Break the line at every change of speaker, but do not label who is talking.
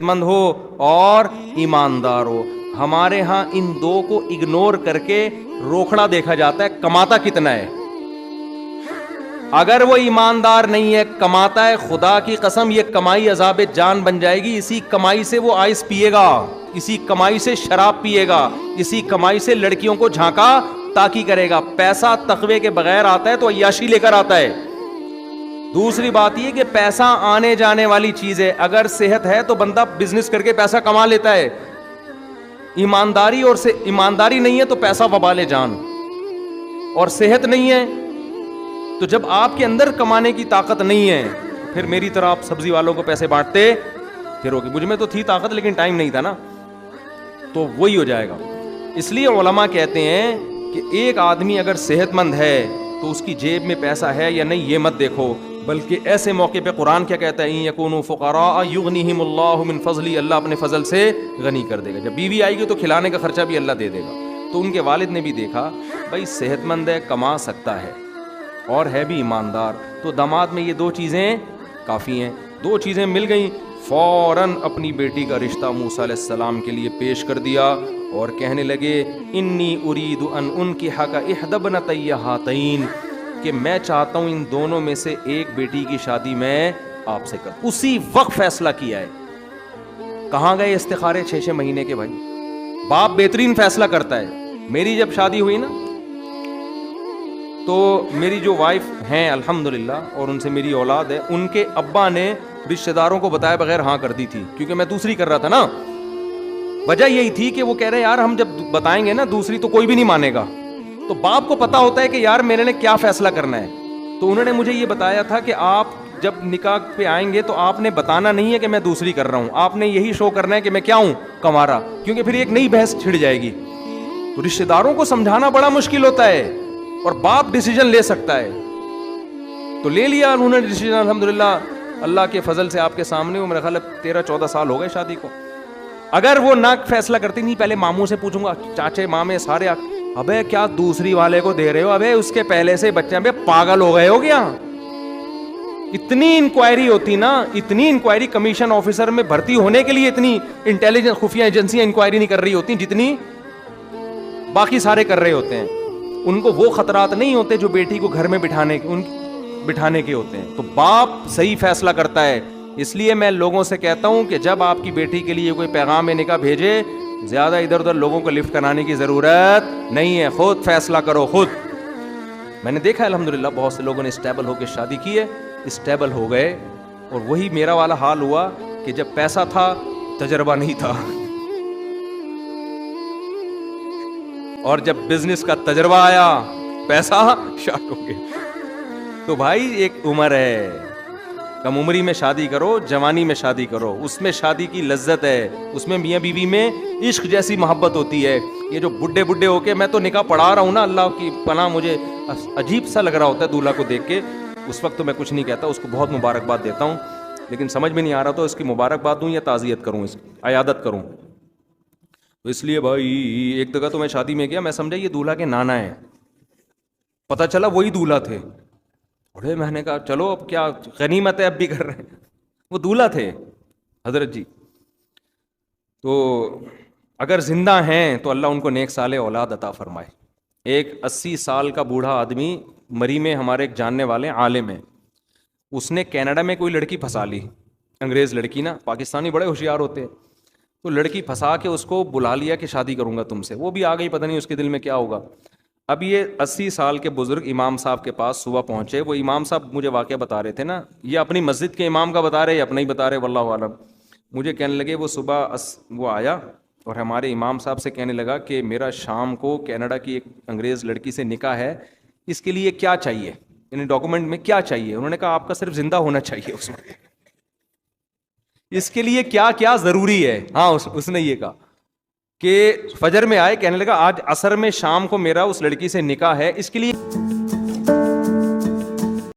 مند ہو اور ایماندار ہو. ہمارے ہاں ان دو کو اگنور کر کے روکڑا دیکھا جاتا ہے کماتا کتنا ہے. اگر وہ ایماندار نہیں ہے, کماتا ہے, خدا کی قسم یہ کمائی عذاب جان بن جائے گی. اسی کمائی سے وہ آئس پیے گا, اسی کمائی سے شراب پیے گا, اسی کمائی سے لڑکیوں کو جھانکا تاکی کرے گا. پیسہ تقوی کے بغیر آتا ہے تو عیاشی لے کر آتا ہے. دوسری بات یہ کہ پیسہ آنے جانے والی چیز ہے. اگر صحت ہے تو بندہ بزنس کر کے پیسہ کما لیتا ہے. ایمانداری اور ایمانداری نہیں ہے تو پیسہ وبال جان, اور صحت نہیں ہے تو جب آپ کے اندر کمانے کی طاقت نہیں ہے پھر میری طرح آپ سبزی والوں کو پیسے بانٹتے پھر ہوگی. مجھ میں تو تھی طاقت لیکن ٹائم نہیں تھا نا, تو وہی ہو جائے گا. اس لیے علماء کہتے ہیں کہ ایک آدمی اگر صحت مند ہے تو اس کی جیب میں پیسہ ہے یا نہیں یہ مت دیکھو, بلکہ ایسے موقع پہ قرآن کیا کہتا ہے, ان یکونوا فقراء یغنیہم اللہ من فضلہ, اللہ اپنے فضل سے غنی کر دے گا. جب بیوی آئے گی تو کھلانے کا خرچہ بھی اللہ دے دے گا. تو ان کے والد نے بھی دیکھا بھائی صحت مند ہے, کما سکتا ہے اور ہے بھی ایماندار, تو داماد میں یہ دو چیزیں کافی ہیں. دو چیزیں مل گئیں, فوراً اپنی بیٹی کا رشتہ موسیٰ علیہ السلام کے لیے پیش کر دیا اور کہنے لگے انی ارید ان انکحک احدی ابنتی ہاتین, کہ میں چاہتا ہوں ان دونوں میں سے ایک بیٹی کی شادی میں آپ سے کروں. اسی وقت فیصلہ کیا ہے. کہاں گئے استخارے 6 مہینے کے بھائی؟ باپ بہترین فیصلہ کرتا ہے. میری جب شادی ہوئی نا تو میری جو وائف ہیں الحمدللہ اور ان سے میری اولاد ہے, ان کے ابا نے رشتہ داروں کو بتائے بغیر ہاں کر دی تھی, کیونکہ میں دوسری کر رہا تھا نا. وجہ یہی تھی کہ وہ کہہ رہے یار ہم جب بتائیں گے نا دوسری تو کوئی بھی نہیں مانے گا. تو باپ کو پتا ہوتا ہے کہ یار میرے نے کیا فیصلہ کرنا ہے. تو انہوں نے مجھے یہ بتایا تھا کہ آپ جب نکاح پہ آئیں گے تو آپ نے بتانا نہیں ہے کہ میں دوسری کر رہا ہوں, آپ نے یہی شو کرنا ہے کہ میں کیا ہوں, کنوارا, کیونکہ پھر ایک نئی بحث چھڑ جائے گی. تو رشتہ داروں کو سمجھانا بڑا مشکل ہوتا ہے اور باپ ڈیسیجن لے سکتا ہے. تو لے لیا انہوں نے ڈیسیجن الحمدللہ اللہ کے فضل سے آپ کے سامنے. وہ میرا خیال 13-14 سال ہو گئے شادی کو. اگر وہ نہ فیصلہ کرتی نہیں, پہلے ماموں سے پوچھوں گا, چاچے مامے سارے, ابے کیا دوسری والے کو دے رہے ہو, ابے اس کے پہلے سے بچے, ابے پاگل ہو گئے ہو کیا. اتنی انکوائری ہوتی نا, اتنی انکوائری کمیشن آفیسر میں بھرتی ہونے کے لیے اتنی انٹیلیجنس خفیہ ایجنسیاں انکوائری نہیں کر رہی ہوتی جتنی باقی سارے کر رہے ہوتے ہیں. ان کو وہ خطرات نہیں ہوتے جو بیٹی کو گھر میں بٹھانے کے ہوتے ہیں. تو باپ صحیح فیصلہ کرتا ہے. اس لیے میں لوگوں سے کہتا ہوں کہ جب آپ کی بیٹی کے لیے کوئی پیغام نکاح بھیجے, زیادہ ادھر ادھر لوگوں کو لفٹ کرانے کی ضرورت نہیں ہے, خود فیصلہ کرو خود. میں نے دیکھا الحمدللہ بہت سے لوگوں نے اسٹیبل ہو کے شادی کی ہے, اسٹیبل ہو گئے. اور وہی میرا والا حال ہوا کہ جب پیسہ تھا تجربہ نہیں تھا, اور جب بزنس کا تجربہ آیا پیسہ شارٹ ہو گیا. تو بھائی ایک عمر ہے, کم عمری میں شادی کرو, جوانی میں شادی کرو, اس میں شادی کی لذت ہے, اس میں میاں بیوی میں عشق جیسی محبت ہوتی ہے. یہ جو بڈھے ہو کے, میں تو نکاح پڑھا رہا ہوں نا, اللہ کی پناہ, مجھے عجیب سا لگ رہا ہوتا ہے دولہا کو دیکھ کے. اس وقت تو میں کچھ نہیں کہتا, اس کو بہت مبارکباد دیتا ہوں, لیکن سمجھ میں نہیں آ رہا تو اس کی مبارکباد دوں یا تعزیت کروں, اس کی عیادت کروں. تو اس لیے بھائی ایک جگہ تو میں شادی میں گیا, میں سمجھا یہ دولہا کے نانا ہے, پتہ چلا وہی دولہا تھے. بڑے میں نے کہا چلو اب کیا غنیمت ہے, اب بھی کر رہے ہیں, وہ دولہا تھے حضرت جی. تو اگر زندہ ہیں تو اللہ ان کو نیک صالح اولاد عطا فرمائے. ایک 80 سال کا بوڑھا آدمی مری میں, ہمارے ایک جاننے والے عالم ہیں, اس نے کینیڈا میں کوئی لڑکی پھنسا لی, انگریز لڑکی نا, پاکستانی بڑے ہوشیار ہوتے ہیں. تو لڑکی پھنسا کے اس کو بلا لیا کہ شادی کروں گا تم سے. وہ بھی آ گئی, پتہ نہیں اس کے دل میں کیا ہوگا. اب یہ 80 سال کے بزرگ امام صاحب کے پاس صبح پہنچے. وہ امام صاحب مجھے واقعہ بتا رہے تھے نا, یہ اپنی مسجد کے امام کا بتا رہے یا اپنا ہی بتا رہے واللہ عالم. مجھے کہنے لگے وہ صبح وہ آیا اور ہمارے امام صاحب سے کہنے لگا کہ میرا شام کو کینیڈا کی ایک انگریز لڑکی سے نکاح ہے, اس کے لیے کیا چاہیے, یعنی ڈاکومنٹ میں کیا چاہیے. انہوں نے کہا آپ کا صرف زندہ ہونا چاہیے اس وقت, اس کے لیے کیا کیا ضروری ہے. ہاں اس نے یہ کہا کہ فجر میں آئے, کہنے لگا آج عصر میں شام کو میرا اس لڑکی سے نکاح ہے, اس کے لیے